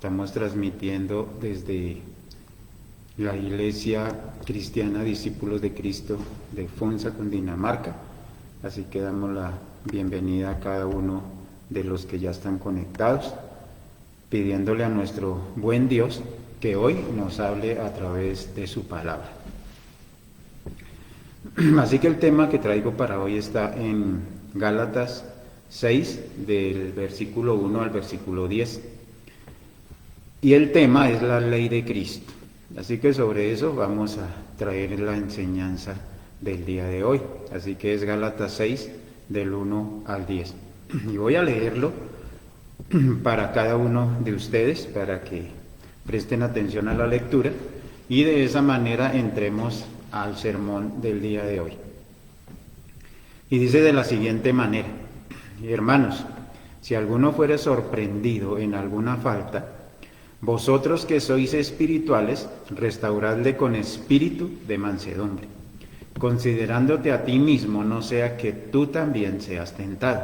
Estamos transmitiendo desde la Iglesia Cristiana Discípulos de Cristo de Funza, Cundinamarca. Así que damos la bienvenida a cada uno de los que ya están conectados, pidiéndole a nuestro buen Dios que hoy nos hable a través de su palabra. Así que el tema que traigo para hoy está en Gálatas 6, del versículo 1 al versículo 10. Y el tema es la ley de Cristo. Así que sobre eso vamos a traer la enseñanza del día de hoy. Así que es Gálatas 6, del 1 al 10. Y voy a leerlo para cada uno de ustedes, para que presten atención a la lectura y de esa manera entremos al sermón del día de hoy. Y dice de la siguiente manera: hermanos, si alguno fuere sorprendido en alguna falta, vosotros que sois espirituales, restauradle con espíritu de mansedumbre, considerándote a ti mismo, no sea que tú también seas tentado.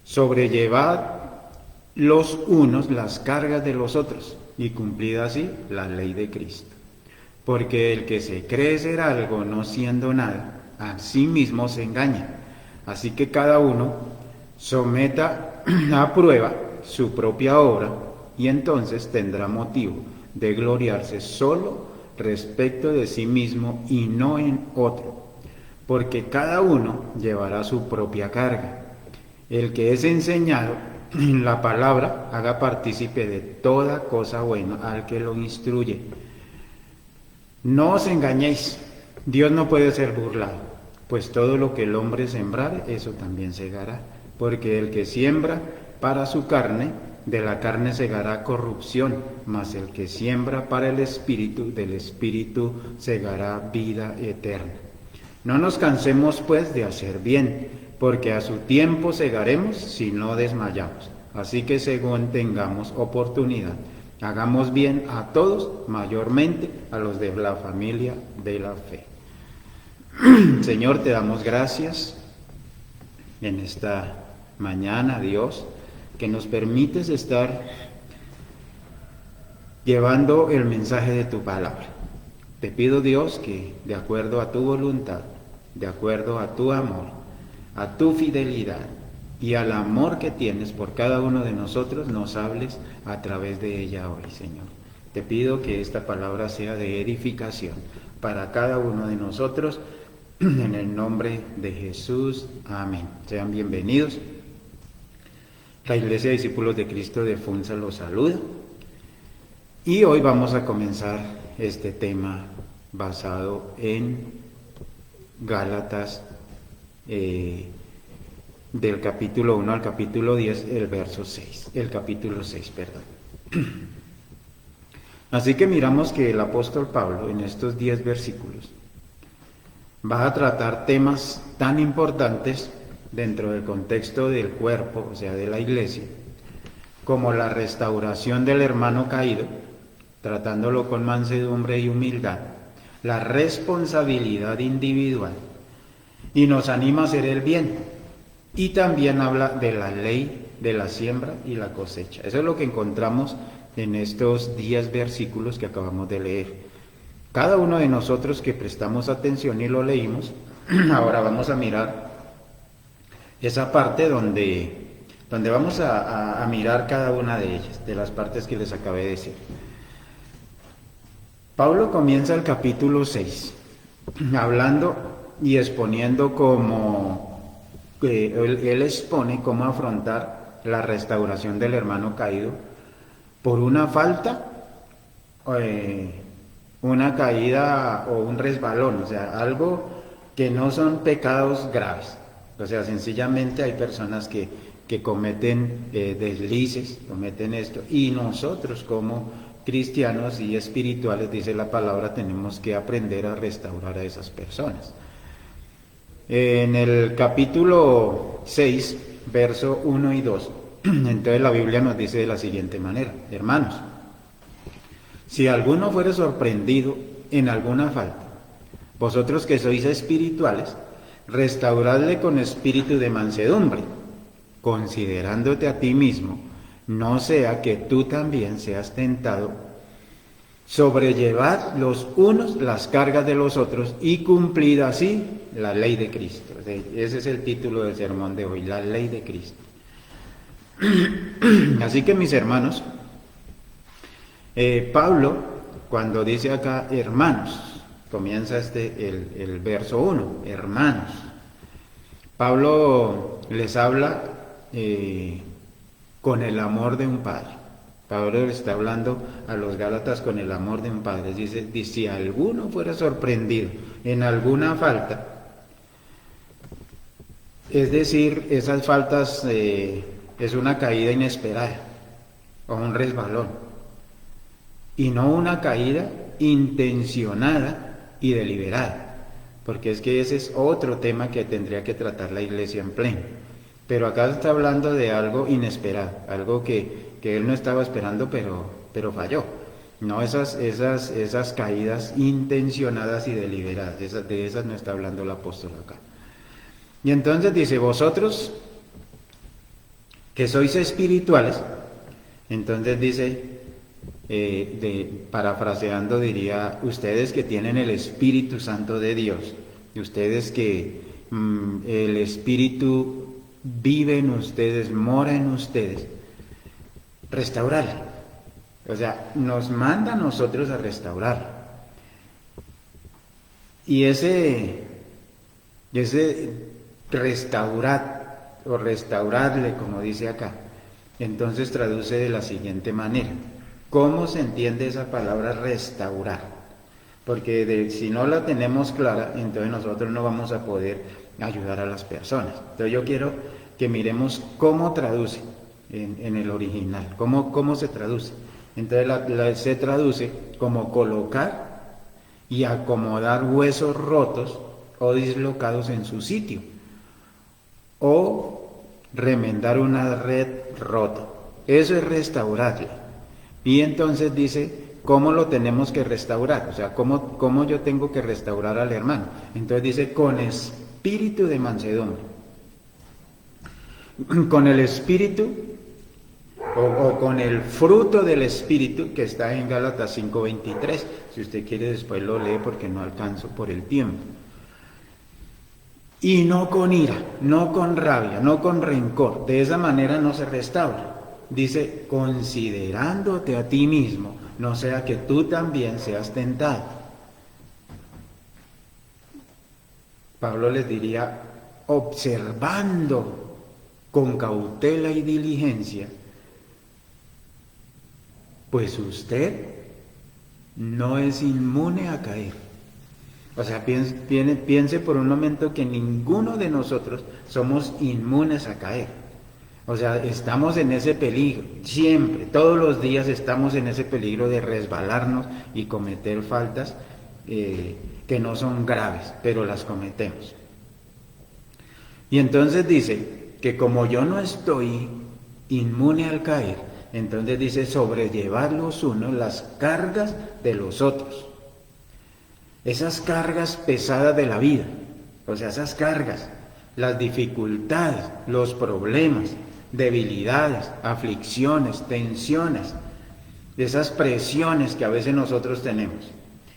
Sobrellevad los unos las cargas de los otros, y cumplid así la ley de Cristo. Porque el que se cree ser algo no siendo nada, a sí mismo se engaña. Así que cada uno someta a prueba su propia obra, y entonces tendrá motivo de gloriarse solo respecto de sí mismo y no en otro, porque cada uno llevará su propia carga. El que es enseñado en la palabra haga partícipe de toda cosa buena al que lo instruye. No os engañéis, Dios no puede ser burlado, pues todo lo que el hombre sembrare, eso también segará, porque el que siembra para su carne, de la carne segará corrupción, mas el que siembra para el Espíritu, del Espíritu segará vida eterna. No nos cansemos pues de hacer bien, porque a su tiempo segaremos si no desmayamos. Así que según tengamos oportunidad, hagamos bien a todos, mayormente a los de la familia de la fe. Señor, te damos gracias en esta mañana, Dios, que nos permites estar llevando el mensaje de tu palabra. Te pido, Dios, que de acuerdo a tu voluntad, de acuerdo a tu amor, a tu fidelidad y al amor que tienes por cada uno de nosotros, nos hables a través de ella hoy, Señor. Te pido que esta palabra sea de edificación para cada uno de nosotros, en el nombre de Jesús. Amén. Sean bienvenidos. La Iglesia de Discípulos de Cristo de Funza los saluda. Y hoy vamos a comenzar este tema basado en Gálatas, del capítulo 1 al capítulo 10, el capítulo 6, perdón. Así que miramos que el apóstol Pablo en estos 10 versículos va a tratar temas tan importantes dentro del contexto del cuerpo, o sea, de la iglesia, como la restauración del hermano caído, tratándolo con mansedumbre y humildad, la responsabilidad individual, y nos anima a hacer el bien, y también habla de la ley de la siembra y la cosecha. Eso es lo que encontramos en estos 10 versículos que acabamos de leer. Cada uno de nosotros que prestamos atención y lo leímos, ahora vamos a mirar esa parte donde vamos a mirar cada una de ellas, de las partes que les acabé de decir. Pablo comienza el capítulo 6, hablando y exponiendo él expone cómo afrontar la restauración del hermano caído por una falta, una caída o un resbalón, o sea, algo que no son pecados graves. O sea, sencillamente hay personas que cometen deslices, cometen esto, y nosotros como cristianos y espirituales, dice la palabra, tenemos que aprender a restaurar a esas personas. En el capítulo 6, verso 1 y 2, entonces la Biblia nos dice de la siguiente manera: hermanos, si alguno fuere sorprendido en alguna falta, vosotros que sois espirituales, restauradle con espíritu de mansedumbre, considerándote a ti mismo, no sea que tú también seas tentado. Sobrellevad los unos las cargas de los otros y cumplid así la ley de Cristo. Ese es el título del sermón de hoy, la ley de Cristo. Así que mis hermanos, Pablo, cuando dice acá hermanos, comienza el verso 1, hermanos. Pablo les habla con el amor de un padre. Pablo le está hablando a los Gálatas con el amor de un padre. Dice, si alguno fuera sorprendido en alguna falta, es decir, esas faltas es una caída inesperada o un resbalón, y no una caída intencionada y deliberada, porque es que ese es otro tema que tendría que tratar la iglesia en pleno. Pero acá está hablando de algo inesperado, algo que él no estaba esperando, pero falló. No esas caídas intencionadas y deliberadas, de esas no está hablando el apóstol acá. Y entonces dice, vosotros que sois espirituales, entonces dice, parafraseando diría, ustedes que tienen el Espíritu Santo de Dios, y ustedes que el Espíritu vive en ustedes, mora en ustedes, restaurarla. O sea, nos manda a nosotros a restaurar. Y ese restaurar o restaurarle, como dice acá, entonces traduce de la siguiente manera. ¿Cómo se entiende esa palabra restaurar? Porque si no la tenemos clara, entonces nosotros no vamos a poder ayudar a las personas. Entonces yo quiero que miremos cómo traduce en el original, cómo se traduce. Entonces se traduce como colocar y acomodar huesos rotos o dislocados en su sitio, o remendar una red rota. Eso es restaurarle. Y entonces dice, ¿cómo lo tenemos que restaurar? O sea, ¿cómo yo tengo que restaurar al hermano? Entonces dice, con espíritu de mansedumbre. Con el espíritu o con el fruto del espíritu que está en Gálatas 5:23. Si usted quiere después lo lee porque no alcanzo por el tiempo. Y no con ira, no con rabia, no con rencor. De esa manera no se restaura. Dice, considerándote a ti mismo, no sea que tú también seas tentado. Pablo les diría, observando con cautela y diligencia, pues usted no es inmune a caer. O sea, piense por un momento que ninguno de nosotros somos inmunes a caer. O sea, estamos en ese peligro, siempre, todos los días estamos en ese peligro de resbalarnos y cometer faltas que no son graves, pero las cometemos. Y entonces dice que como yo no estoy inmune al caer, entonces dice sobrellevar los unos las cargas de los otros. Esas cargas pesadas de la vida, o sea, esas cargas, las dificultades, los problemas, debilidades, aflicciones, tensiones, esas presiones que a veces nosotros tenemos.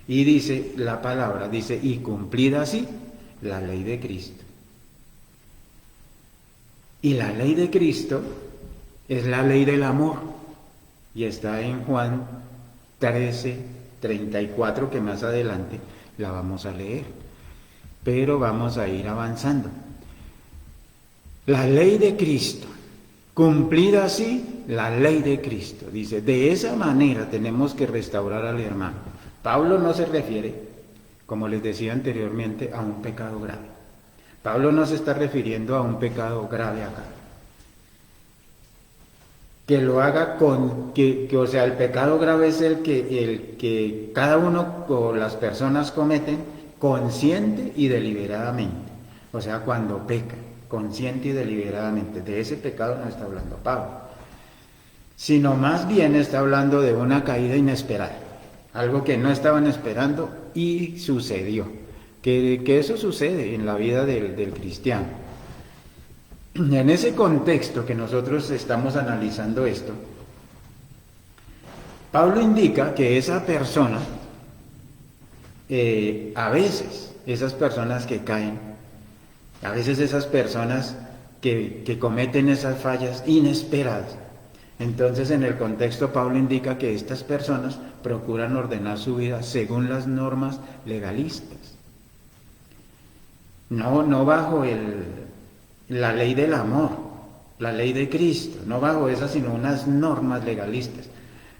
Y dice la palabra, dice, y cumplida así la ley de Cristo. Y la ley de Cristo es la ley del amor. Y está en Juan 13:34, que más adelante la vamos a leer. Pero vamos a ir avanzando. La ley de Cristo, cumplida así, la ley de Cristo. Dice, de esa manera tenemos que restaurar al hermano. Pablo no se refiere, como les decía anteriormente, a un pecado grave. Pablo no se está refiriendo a un pecado grave acá. Que lo haga o sea, el pecado grave es el que cada uno o las personas cometen consciente y deliberadamente. O sea, cuando peca, consciente y deliberadamente. De ese pecado no está hablando Pablo. Sino más bien está hablando de una caída inesperada. Algo que no estaban esperando y sucedió. Que eso sucede en la vida del cristiano. En ese contexto que nosotros estamos analizando esto, Pablo indica que esa persona, a veces, esas personas que caen, a veces esas personas que cometen esas fallas inesperadas, entonces en el contexto Pablo indica que estas personas procuran ordenar su vida según las normas legalistas. No bajo la ley del amor, la ley de Cristo, no bajo esa, sino unas normas legalistas.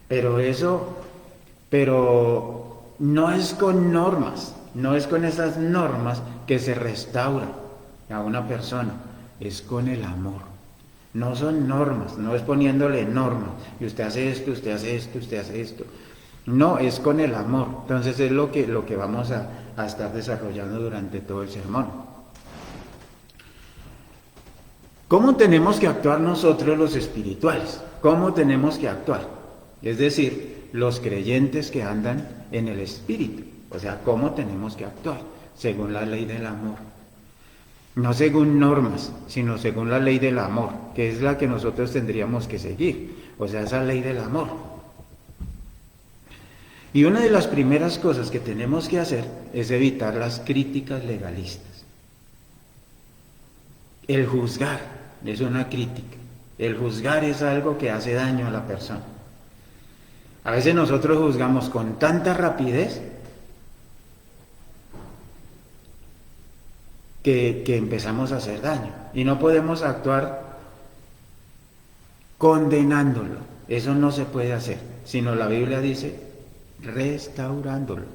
Pero no es con normas, no es con esas normas que se restaura a una persona, es con el amor. No son normas, no es poniéndole normas, y usted hace esto, usted hace esto, usted hace esto. No, es con el amor. Entonces es lo que vamos a estar desarrollando durante todo el sermón. ¿Cómo tenemos que actuar nosotros los espirituales? ¿Cómo tenemos que actuar? Es decir, los creyentes que andan en el Espíritu. O sea, ¿cómo tenemos que actuar? Según la ley del amor. No según normas, sino según la ley del amor, que es la que nosotros tendríamos que seguir. O sea, esa ley del amor. Y una de las primeras cosas que tenemos que hacer es evitar las críticas legalistas. El juzgar es una crítica. El juzgar es algo que hace daño a la persona. A veces nosotros juzgamos con tanta rapidez que empezamos a hacer daño. Y no podemos actuar condenándolo. Eso no se puede hacer. Sino la Biblia dice restaurándolo.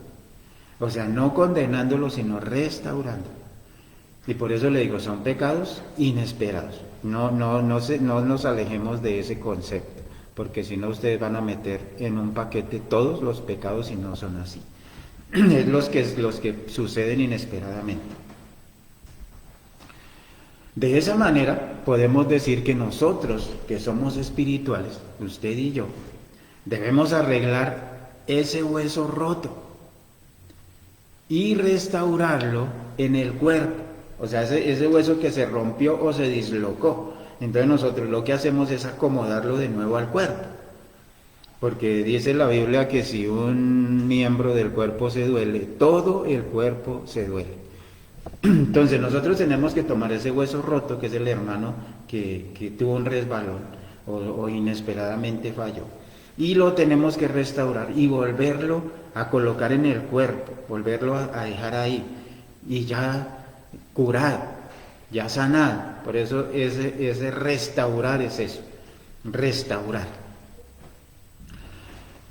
O sea, no condenándolo, sino restaurándolo. Y por eso le digo, son pecados inesperados. No nos alejemos de ese concepto, porque si no ustedes van a meter en un paquete todos los pecados y no son así. Es los que suceden inesperadamente. De esa manera podemos decir que nosotros, que somos espirituales, usted y yo, debemos arreglar ese hueso roto y restaurarlo en el cuerpo. O sea, ese hueso que se rompió o se dislocó. Entonces nosotros lo que hacemos es acomodarlo de nuevo al cuerpo. Porque dice la Biblia que si un miembro del cuerpo se duele, todo el cuerpo se duele. Entonces nosotros tenemos que tomar ese hueso roto, que es el hermano que tuvo un resbalón o inesperadamente falló, y lo tenemos que restaurar y volverlo a colocar en el cuerpo, volverlo a dejar ahí, y ya curado, ya sanado. Por eso ese restaurar es eso, restaurar.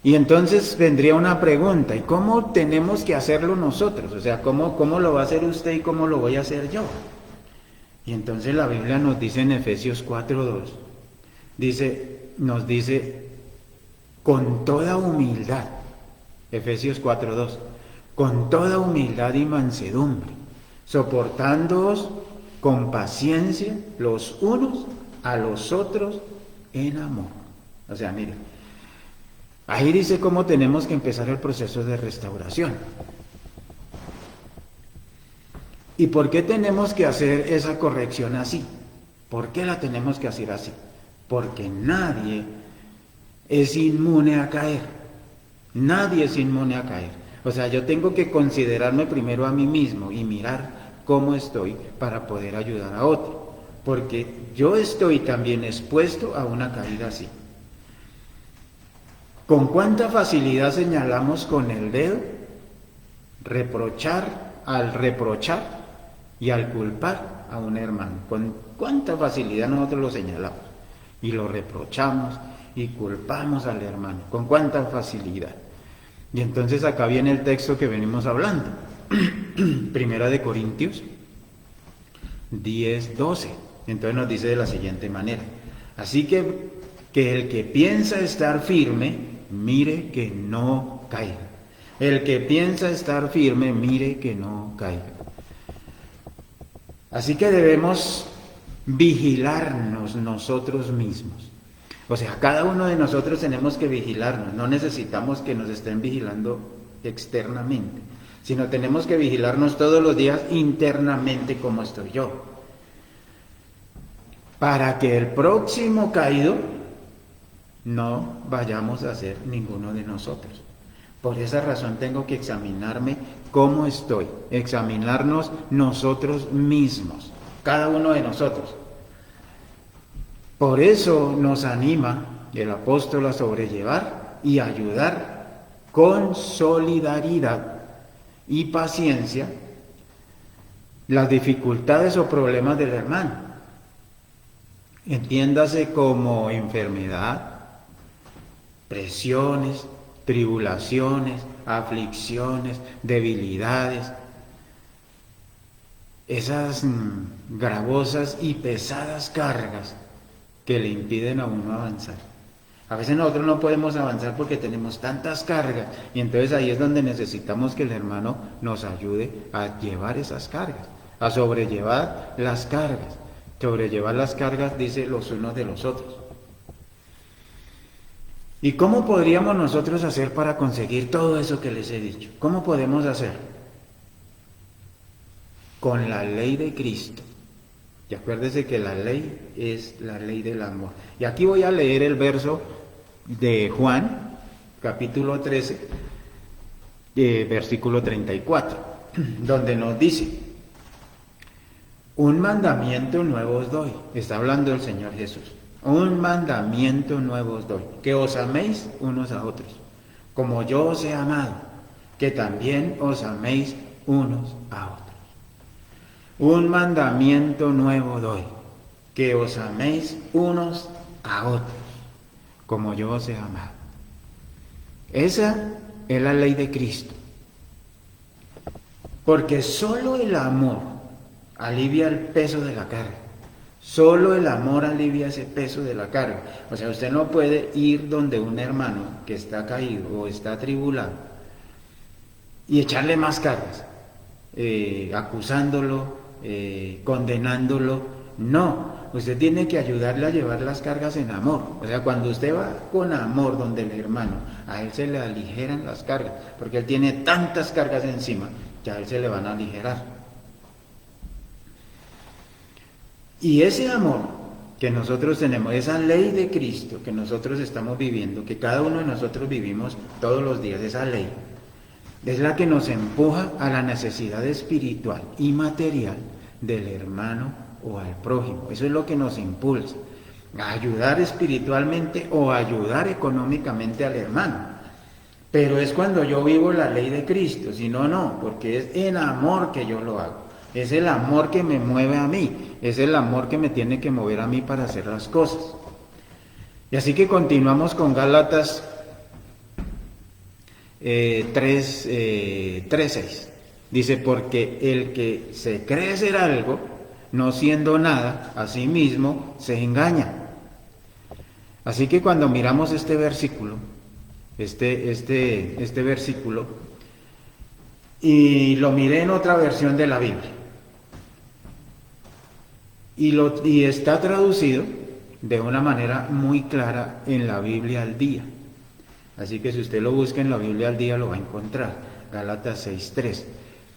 Y entonces vendría una pregunta, ¿y cómo tenemos que hacerlo nosotros? O sea, ¿cómo lo va a hacer usted y cómo lo voy a hacer yo? Y entonces la Biblia nos dice en Efesios 4:2, nos dice, con toda humildad, Efesios 4:2, con toda humildad y mansedumbre, soportándoos con paciencia los unos a los otros en amor. O sea, mire, ahí dice cómo tenemos que empezar el proceso de restauración. ¿Y por qué tenemos que hacer esa corrección así? ¿Por qué la tenemos que hacer así? Porque nadie es inmune a caer. Nadie es inmune a caer. O sea, yo tengo que considerarme primero a mí mismo y mirar cómo estoy para poder ayudar a otro. Porque yo estoy también expuesto a una caída así. ¿Con cuánta facilidad señalamos con el dedo? Al reprochar y al culpar a un hermano. ¿Con cuánta facilidad nosotros lo señalamos? Y lo reprochamos y culpamos al hermano. ¿Con cuánta facilidad? Y entonces acá viene el texto que venimos hablando. Primera de Corintios 10:12. Entonces nos dice de la siguiente manera. Así que el que piensa estar firme, mire que no caiga. El que piensa estar firme, mire que no caiga. Así que debemos vigilarnos nosotros mismos. O sea, cada uno de nosotros tenemos que vigilarnos. No necesitamos que nos estén vigilando externamente, sino tenemos que vigilarnos todos los días internamente como estoy yo. para que el próximo caído no vayamos a ser ninguno de nosotros. Por esa razón tengo que examinarme cómo estoy, examinarnos nosotros mismos, cada uno de nosotros. Por eso nos anima el apóstol a sobrellevar y ayudar con solidaridad y paciencia las dificultades o problemas del hermano. Entiéndase como enfermedad, presiones, tribulaciones, aflicciones, debilidades, esas gravosas y pesadas cargas que le impiden a uno avanzar. A veces nosotros no podemos avanzar porque tenemos tantas cargas y entonces ahí es donde necesitamos que el hermano nos ayude a llevar esas cargas, a sobrellevar las cargas. Sobrellevar las cargas, dice, los unos de los otros. ¿Y cómo podríamos nosotros hacer para conseguir todo eso que les he dicho? ¿Cómo podemos hacer? Con la ley de Cristo. Y acuérdese que la ley es la ley del amor. Y aquí voy a leer el verso de Juan, capítulo 13, versículo 34, donde nos dice: un mandamiento nuevo os doy. Está hablando el Señor Jesús. Un mandamiento nuevo os doy, que os améis unos a otros, como yo os he amado, que también os améis unos a otros. Un mandamiento nuevo doy, que os améis unos a otros, como yo os he amado. Esa es la ley de Cristo. Porque solo el amor alivia el peso de la carga. Solo el amor alivia ese peso de la carga. O sea, usted no puede ir donde un hermano que está caído o está atribulado y echarle más cargas, acusándolo, condenándolo. No, usted tiene que ayudarle a llevar las cargas en amor. O sea, cuando usted va con amor donde el hermano, a él se le aligeran las cargas, porque él tiene tantas cargas encima que a él se le van a aligerar. Y ese amor que nosotros tenemos, esa ley de Cristo que nosotros estamos viviendo, que cada uno de nosotros vivimos todos los días, esa ley, es la que nos empuja a la necesidad espiritual y material del hermano o al prójimo. Eso es lo que nos impulsa a ayudar espiritualmente o a ayudar económicamente al hermano. Pero es cuando yo vivo la ley de Cristo, si no, no, porque es en amor que yo lo hago. Es el amor que me mueve a mí, es el amor que me tiene que mover a mí para hacer las cosas. Y así que continuamos con Gálatas 3:6. Dice: porque el que se cree ser algo, no siendo nada, a sí mismo se engaña. Así que cuando miramos este versículo, este versículo, y lo miré en otra versión de la Biblia, y está traducido de una manera muy clara en la Biblia al día. Así que si usted lo busca en la Biblia al día lo va a encontrar. Gálatas 6:3.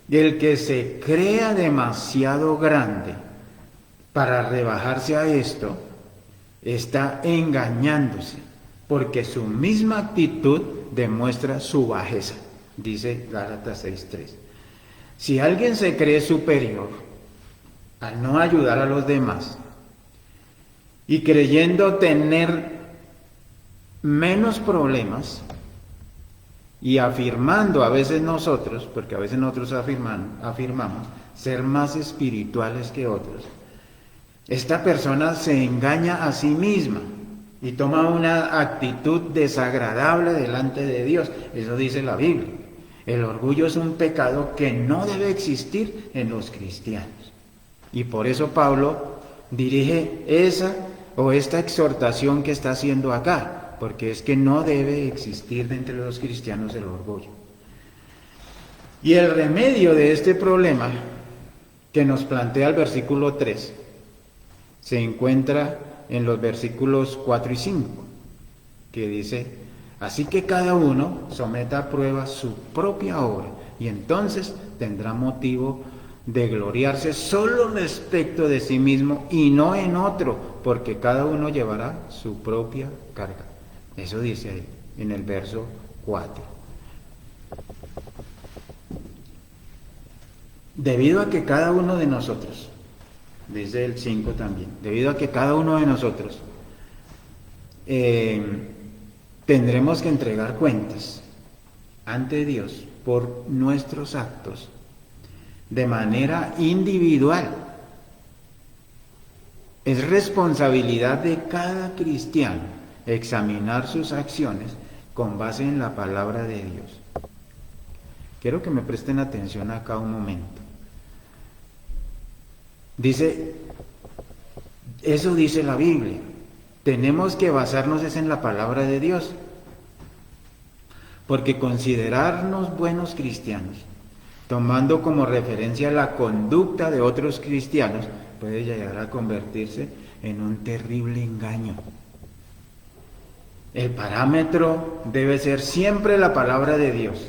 El que se crea demasiado grande para rebajarse a esto, está engañándose, porque su misma actitud demuestra su bajeza, dice Gálatas 6:3. Si alguien se cree superior al no ayudar a los demás y creyendo tener menos problemas y afirmando a veces nosotros, porque a veces nosotros afirmamos ser más espirituales que otros, esta persona se engaña a sí misma y toma una actitud desagradable delante de Dios. Eso dice la Biblia. El orgullo es un pecado que no debe existir en los cristianos. Y por eso Pablo dirige esta exhortación que está haciendo acá, porque es que no debe existir entre los cristianos el orgullo. Y el remedio de este problema que nos plantea el versículo 3 se encuentra en los versículos 4 y 5, que dice: así que cada uno someta a prueba su propia obra, y entonces tendrá motivo de gloriarse solo respecto de sí mismo y no en otro, porque cada uno llevará su propia carga. Eso dice ahí en el verso 4. Debido a que cada uno de nosotros, dice el 5 también, debido a que cada uno de nosotros tendremos que entregar cuentas ante Dios por nuestros actos de manera individual. Es responsabilidad de cada cristiano examinar sus acciones con base en la palabra de Dios. Quiero que me presten atención acá un momento. Eso dice la Biblia. Tenemos que basarnos en la palabra de Dios. Porque considerarnos buenos cristianos, tomando como referencia la conducta de otros cristianos, puede llegar a convertirse en un terrible engaño. El parámetro debe ser siempre la palabra de Dios.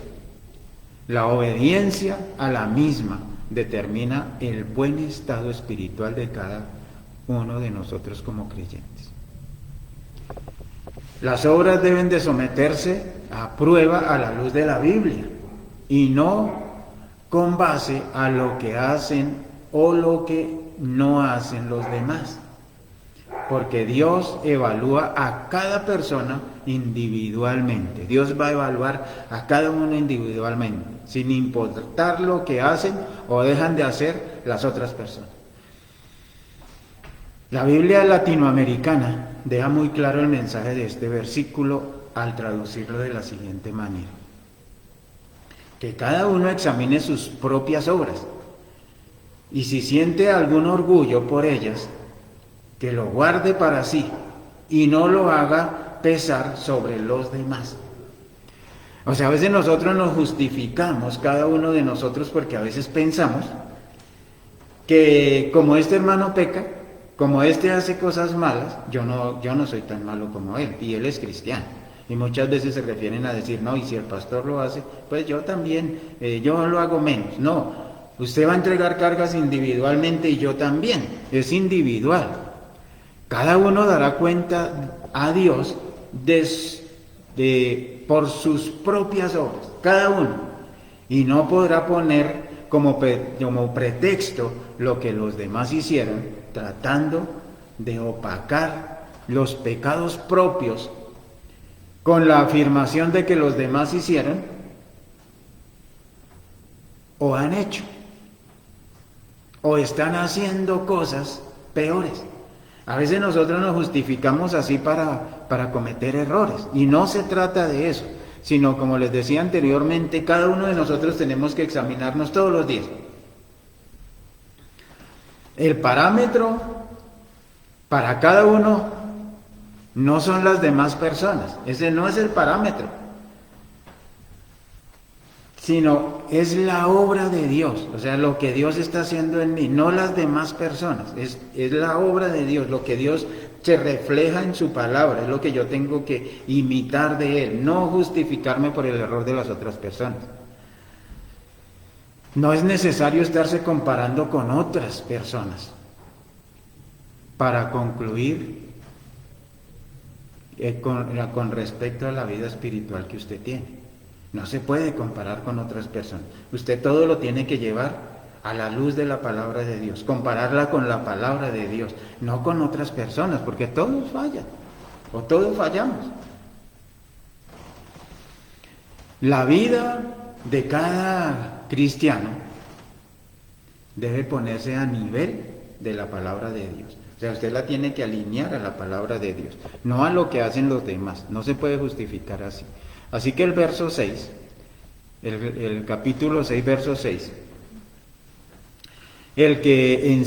La obediencia a la misma determina el buen estado espiritual de cada uno de nosotros como creyentes. Las obras deben de someterse a prueba a la luz de la Biblia y no con base a lo que hacen o lo que no hacen los demás. Porque Dios evalúa a cada persona individualmente. Dios va a evaluar a cada uno individualmente, sin importar lo que hacen o dejan de hacer las otras personas. La Biblia latinoamericana deja muy claro el mensaje de este versículo al traducirlo de la siguiente manera: que cada uno examine sus propias obras y si siente algún orgullo por ellas, que lo guarde para sí y no lo haga pesar sobre los demás. O sea, a veces nosotros nos justificamos, cada uno de nosotros, porque a veces pensamos que como este hermano peca, como este hace cosas malas, yo no soy tan malo como él, y él es cristiano. Y muchas veces se refieren a decir, no, y si el pastor lo hace, pues yo también, yo lo hago menos. No, usted va a entregar cargas individualmente y yo también, es individual. Cada uno dará cuenta a Dios por sus propias obras, cada uno, y no podrá poner como pretexto lo que los demás hicieron, tratando de opacar los pecados propios con la afirmación de que los demás hicieron o han hecho o están haciendo cosas peores. A veces nosotros nos justificamos así para cometer errores, y no se trata de eso, sino, como les decía anteriormente, cada uno de nosotros tenemos que examinarnos todos los días. El parámetro para cada uno no son las demás personas, ese no es el parámetro, sino es la obra de Dios, o sea, lo que Dios está haciendo en mí, no las demás personas, es la obra de Dios, lo que Dios se refleja en su palabra, es lo que yo tengo que imitar de Él, no justificarme por el error de las otras personas. No es necesario estarse comparando con otras personas para concluir con respecto a la vida espiritual que usted tiene. No se puede comparar con otras personas. Usted todo lo tiene que llevar a la luz de la palabra de Dios, compararla con la palabra de Dios, no con otras personas, porque todos fallan, o todos fallamos. La vida de cada cristiano debe ponerse a nivel de la palabra de Dios. O sea, usted la tiene que alinear a la palabra de Dios, no a lo que hacen los demás. No se puede justificar así. Así que el verso 6, el capítulo 6, verso 6, el que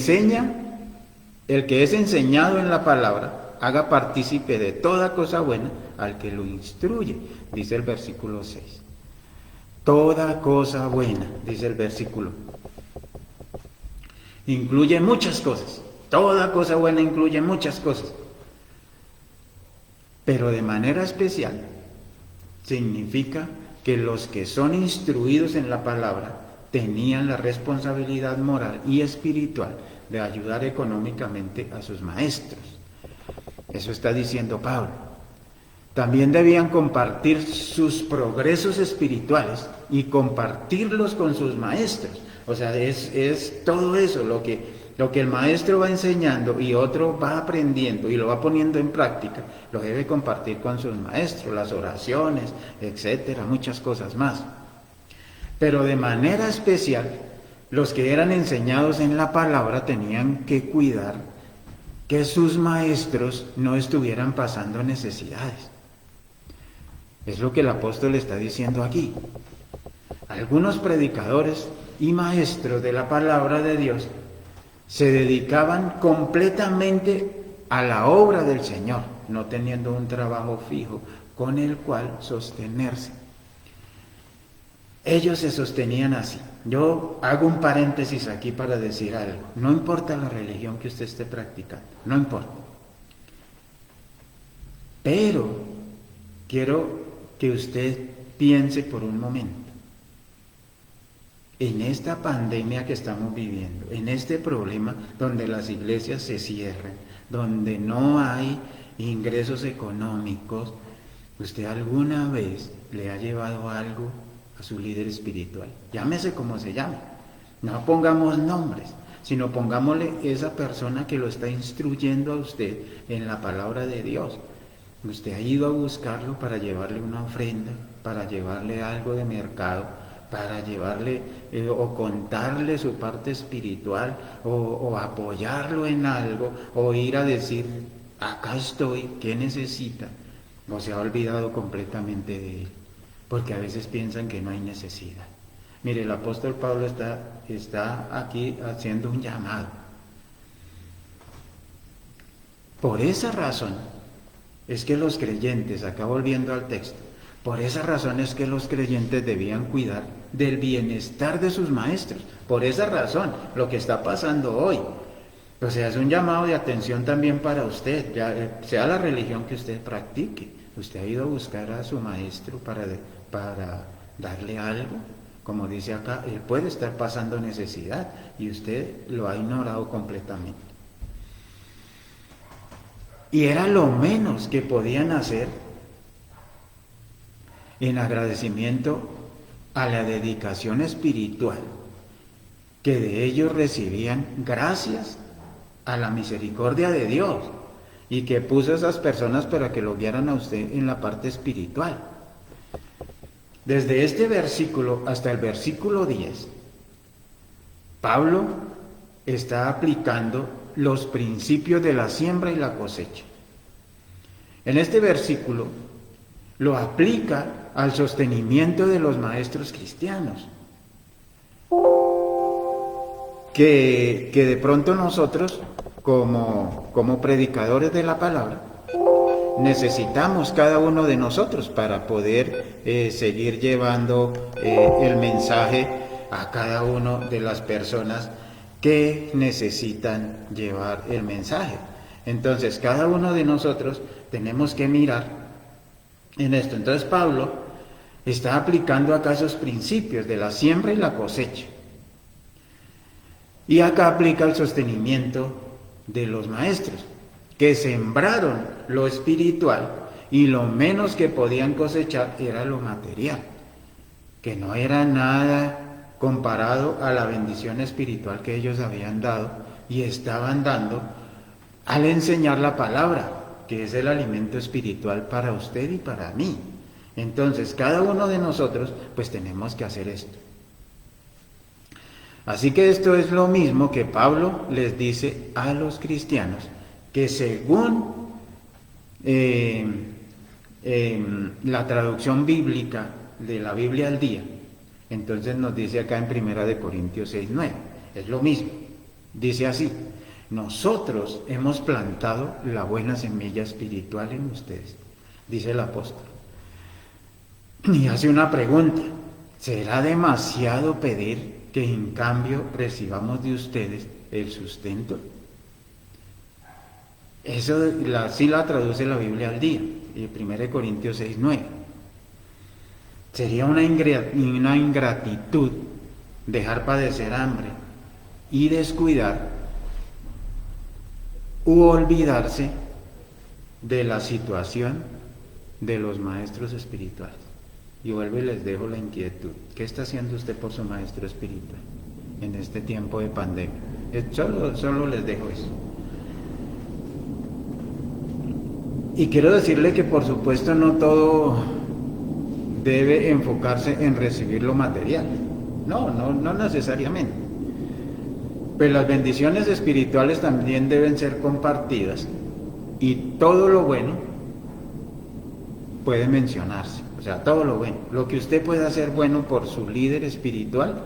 es enseñado en la palabra, haga partícipe de toda cosa buena al que lo instruye, dice el versículo 6. Toda cosa buena, dice el versículo. Incluye muchas cosas. Toda cosa buena incluye muchas cosas. Pero de manera especial, significa que los que son instruidos en la palabra tenían la responsabilidad moral y espiritual de ayudar económicamente a sus maestros. Eso está diciendo Pablo. También debían compartir sus progresos espirituales y compartirlos con sus maestros. O sea, es todo eso lo que el maestro va enseñando y otro va aprendiendo y lo va poniendo en práctica, lo debe compartir con sus maestros, las oraciones, etcétera, muchas cosas más. Pero de manera especial, los que eran enseñados en la palabra tenían que cuidar que sus maestros no estuvieran pasando necesidades. Es lo que el apóstol está diciendo aquí. Algunos predicadores y maestros de la palabra de Dios se dedicaban completamente a la obra del Señor, no teniendo un trabajo fijo con el cual sostenerse. Ellos se sostenían así. Yo hago un paréntesis aquí para decir algo. No importa la religión que usted esté practicando, no importa. Pero quiero que usted piense por un momento. En esta pandemia que estamos viviendo, en este problema donde las iglesias se cierran, donde no hay ingresos económicos, ¿usted alguna vez le ha llevado algo a su líder espiritual? Llámese como se llame. No pongamos nombres, sino pongámosle esa persona que lo está instruyendo a usted en la palabra de Dios. Usted ha ido a buscarlo para llevarle una ofrenda, para llevarle algo de mercado, para llevarle o contarle su parte espiritual o apoyarlo en algo o ir a decir, acá estoy, ¿qué necesita? O se ha olvidado completamente de él, porque a veces piensan que no hay necesidad. Mire, el apóstol Pablo está aquí haciendo un llamado. Por esa razón es que los creyentes, acá volviendo al texto, por esa razón es que los creyentes debían cuidar del bienestar de sus maestros. Por esa razón, lo que está pasando hoy. O sea, es un llamado de atención también para usted, sea la religión que usted practique. Usted ha ido a buscar a su maestro para darle algo. Como dice acá, él puede estar pasando necesidad y usted lo ha ignorado completamente. Y era lo menos que podían hacer en agradecimiento a la dedicación espiritual que de ellos recibían gracias a la misericordia de Dios y que puso a esas personas para que lo guiaran a usted en la parte espiritual. Desde este versículo hasta el versículo 10, Pablo está aplicando los principios de la siembra y la cosecha. En este versículo lo aplica al sostenimiento de los maestros cristianos, que de pronto nosotros, como predicadores de la palabra, necesitamos cada uno de nosotros para poder seguir llevando el mensaje a cada una de las personas que necesitan llevar el mensaje. Entonces, cada uno de nosotros tenemos que mirar en esto. Entonces, Pablo está aplicando acá esos principios de la siembra y la cosecha. Y acá aplica el sostenimiento de los maestros, que sembraron lo espiritual y lo menos que podían cosechar era lo material, que no era nada comparado a la bendición espiritual que ellos habían dado y estaban dando al enseñar la palabra, que es el alimento espiritual para usted y para mí. Entonces, cada uno de nosotros, pues tenemos que hacer esto. Así que esto es lo mismo que Pablo les dice a los cristianos, que según la traducción bíblica de la Biblia al día, entonces nos dice acá en 1 Corintios 6:9, es lo mismo, dice así: nosotros hemos plantado la buena semilla espiritual en ustedes, dice el apóstol. Y hace una pregunta: ¿será demasiado pedir que en cambio recibamos de ustedes el sustento? Eso sí la traduce la Biblia al día, 1 Corintios 6:9. Sería una ingratitud dejar padecer hambre y descuidar u olvidarse de la situación de los maestros espirituales. Y vuelvo y les dejo la inquietud. ¿Qué está haciendo usted por su maestro espiritual en este tiempo de pandemia? Solo les dejo eso. Y quiero decirle que por supuesto no todo debe enfocarse en recibir lo material. No necesariamente. Pues las bendiciones espirituales también deben ser compartidas y todo lo bueno puede mencionarse. O sea, todo lo bueno. Lo que usted pueda hacer bueno por su líder espiritual,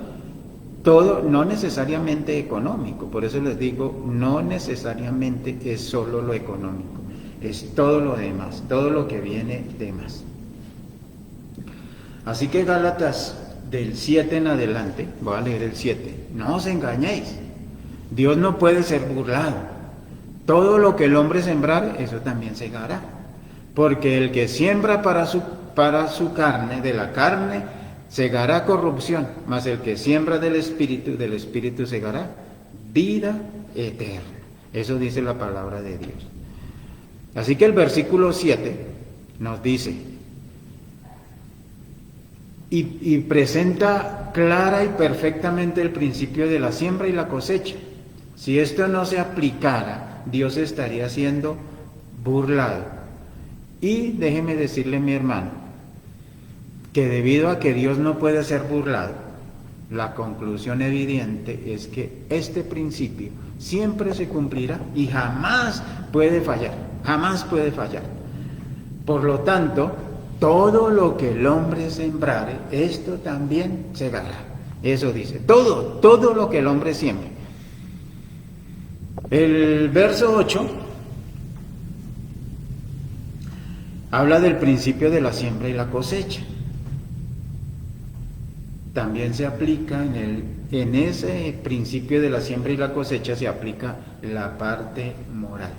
todo, no necesariamente económico. Por eso les digo, no necesariamente es solo lo económico. Es todo lo demás, todo lo que viene de más. Así que Gálatas del 7 en adelante, voy a leer el 7. No os engañéis. Dios no puede ser burlado. Todo lo que el hombre sembrar, eso también segará. Porque el que siembra para su carne, de la carne, segará corrupción. Mas el que siembra del Espíritu segará vida eterna. Eso dice la palabra de Dios. Así que el versículo 7 nos dice, y presenta clara y perfectamente el principio de la siembra y la cosecha. Si esto no se aplicara, Dios estaría siendo burlado. Y déjeme decirle, mi hermano, que debido a que Dios no puede ser burlado, la conclusión evidente es que este principio siempre se cumplirá y jamás puede fallar, jamás puede fallar. Por lo tanto, todo lo que el hombre sembrare, esto también segará. Eso dice, todo lo que el hombre siembre. El verso 8 habla del principio de la siembra y la cosecha. También se aplica en ese principio de la siembra y la cosecha se aplica la parte moral.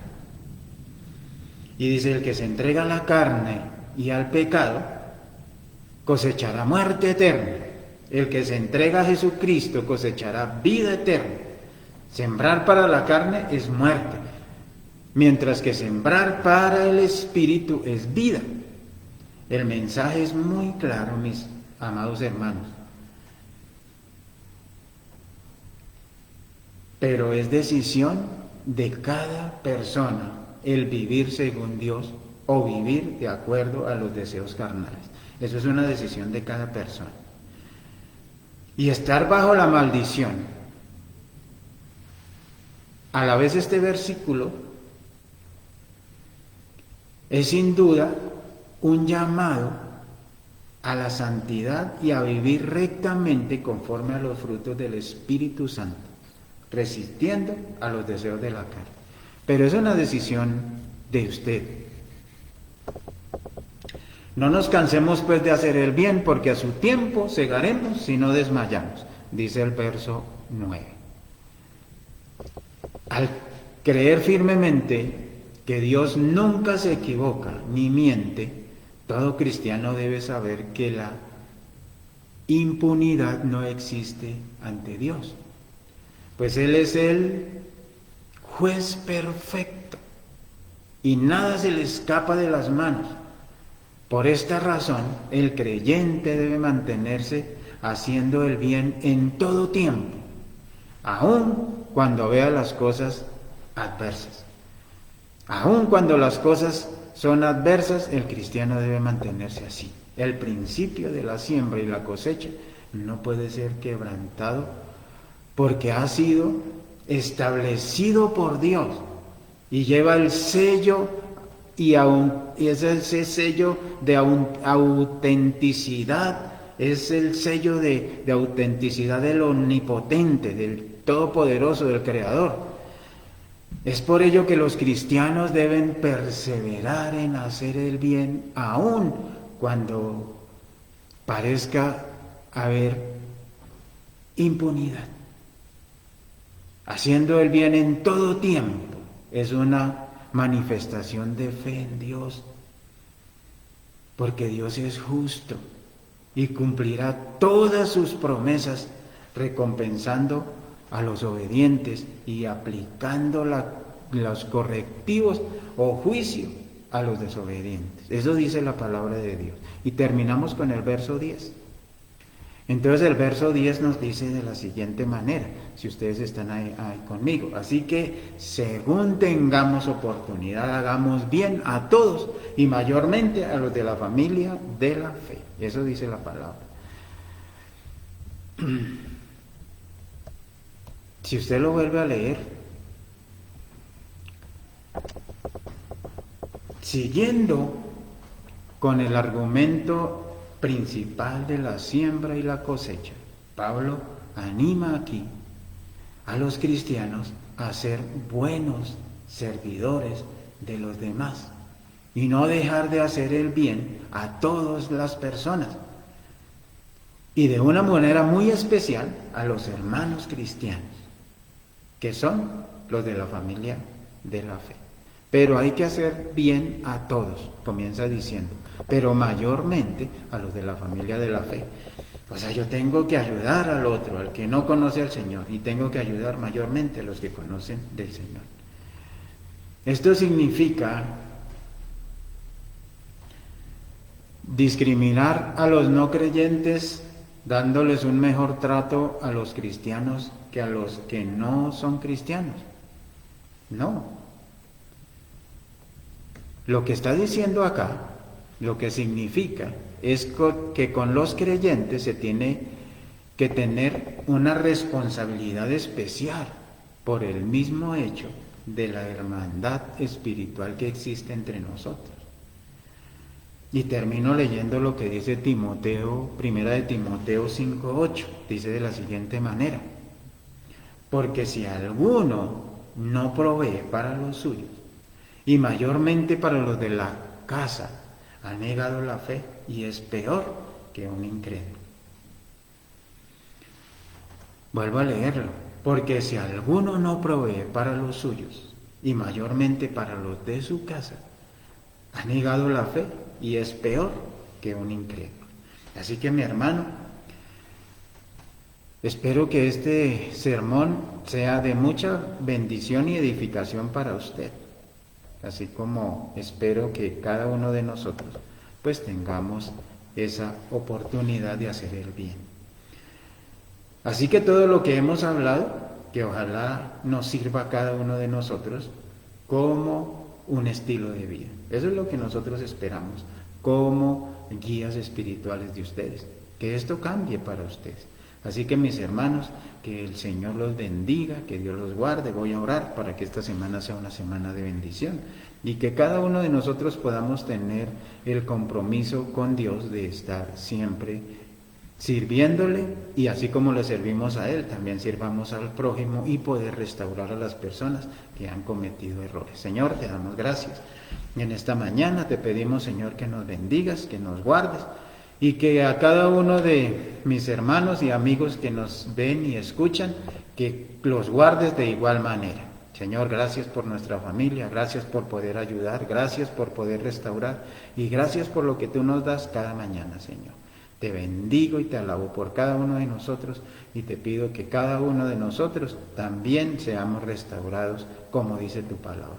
Y dice, el que se entrega a la carne y al pecado, cosechará muerte eterna. El que se entrega a Jesucristo cosechará vida eterna. Sembrar para la carne es muerte, mientras que sembrar para el Espíritu es vida. El mensaje es muy claro, mis amados hermanos. Pero es decisión de cada persona el vivir según Dios o vivir de acuerdo a los deseos carnales. Eso es una decisión de cada persona. Y estar bajo la maldición. A la vez este versículo es sin duda un llamado a la santidad y a vivir rectamente conforme a los frutos del Espíritu Santo, resistiendo a los deseos de la carne. Pero es una decisión de usted. No nos cansemos pues de hacer el bien, porque a su tiempo segaremos si no desmayamos, dice el verso 9. Al creer firmemente que Dios nunca se equivoca ni miente, todo cristiano debe saber que la impunidad no existe ante Dios, pues Él es el juez perfecto y nada se le escapa de las manos. Por esta razón, el creyente debe mantenerse haciendo el bien en todo tiempo, aun cuando vea las cosas adversas. Aun cuando las cosas son adversas, el cristiano debe mantenerse así. El principio de la siembra y la cosecha no puede ser quebrantado porque ha sido establecido por Dios y lleva el sello y es ese sello de autenticidad, es el sello de autenticidad del Omnipotente, del Todopoderoso, del Creador. Es por ello que los cristianos deben perseverar en hacer el bien, aun cuando parezca haber impunidad. Haciendo el bien en todo tiempo es una manifestación de fe en Dios, porque Dios es justo y cumplirá todas sus promesas recompensando a los obedientes y aplicando los correctivos o juicio a los desobedientes. Eso dice la palabra de Dios. Y terminamos con el verso 10. Entonces el verso 10 nos dice de la siguiente manera, si ustedes están ahí conmigo: así que según tengamos oportunidad, hagamos bien a todos y mayormente a los de la familia de la fe. Eso dice la palabra. Si usted lo vuelve a leer, siguiendo con el argumento principal de la siembra y la cosecha, Pablo anima aquí a los cristianos a ser buenos servidores de los demás y no dejar de hacer el bien a todas las personas, y de una manera muy especial a los hermanos cristianos, que son los de la familia de la fe. Pero hay que hacer bien a todos, comienza diciendo, pero mayormente a los de la familia de la fe. O sea, yo tengo que ayudar al otro, al que no conoce al Señor, y tengo que ayudar mayormente a los que conocen del Señor. Esto significa discriminar a los no creyentes, dándoles un mejor trato a los cristianos que a los que no son cristianos. No. Lo que está diciendo acá, lo que significa es que con los creyentes se tiene que tener una responsabilidad especial por el mismo hecho de la hermandad espiritual que existe entre nosotros. Y termino leyendo lo que dice Timoteo, primera de Timoteo 5:8, dice de la siguiente manera: porque si alguno no provee para los suyos, y mayormente para los de la casa, ha negado la fe y es peor que un incrédulo. Vuelvo a leerlo: porque si alguno no provee para los suyos, y mayormente para los de su casa, ha negado la fe y es peor que un incrédulo. Así que, mi hermano, espero que este sermón sea de mucha bendición y edificación para usted, así como espero que cada uno de nosotros pues tengamos esa oportunidad de hacer el bien. Así que todo lo que hemos hablado, que ojalá nos sirva a cada uno de nosotros como un estilo de vida. Eso es lo que nosotros esperamos como guías espirituales de ustedes, que esto cambie para ustedes. Así que, mis hermanos, que el Señor los bendiga, que Dios los guarde. Voy a orar para que esta semana sea una semana de bendición y que cada uno de nosotros podamos tener el compromiso con Dios de estar siempre sirviéndole, y así como le servimos a Él, también sirvamos al prójimo y poder restaurar a las personas que han cometido errores. Señor, te damos gracias. En esta mañana te pedimos, Señor, que nos bendigas, que nos guardes, y que a cada uno de mis hermanos y amigos que nos ven y escuchan, que los guardes de igual manera. Señor, gracias por nuestra familia, gracias por poder ayudar, gracias por poder restaurar, y gracias por lo que tú nos das cada mañana, Señor. Te bendigo y te alabo por cada uno de nosotros, y te pido que cada uno de nosotros también seamos restaurados, como dice tu palabra.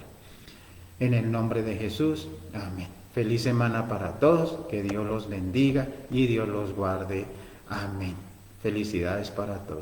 En el nombre de Jesús, amén. Feliz semana para todos, que Dios los bendiga y Dios los guarde. Amén. Felicidades para todos.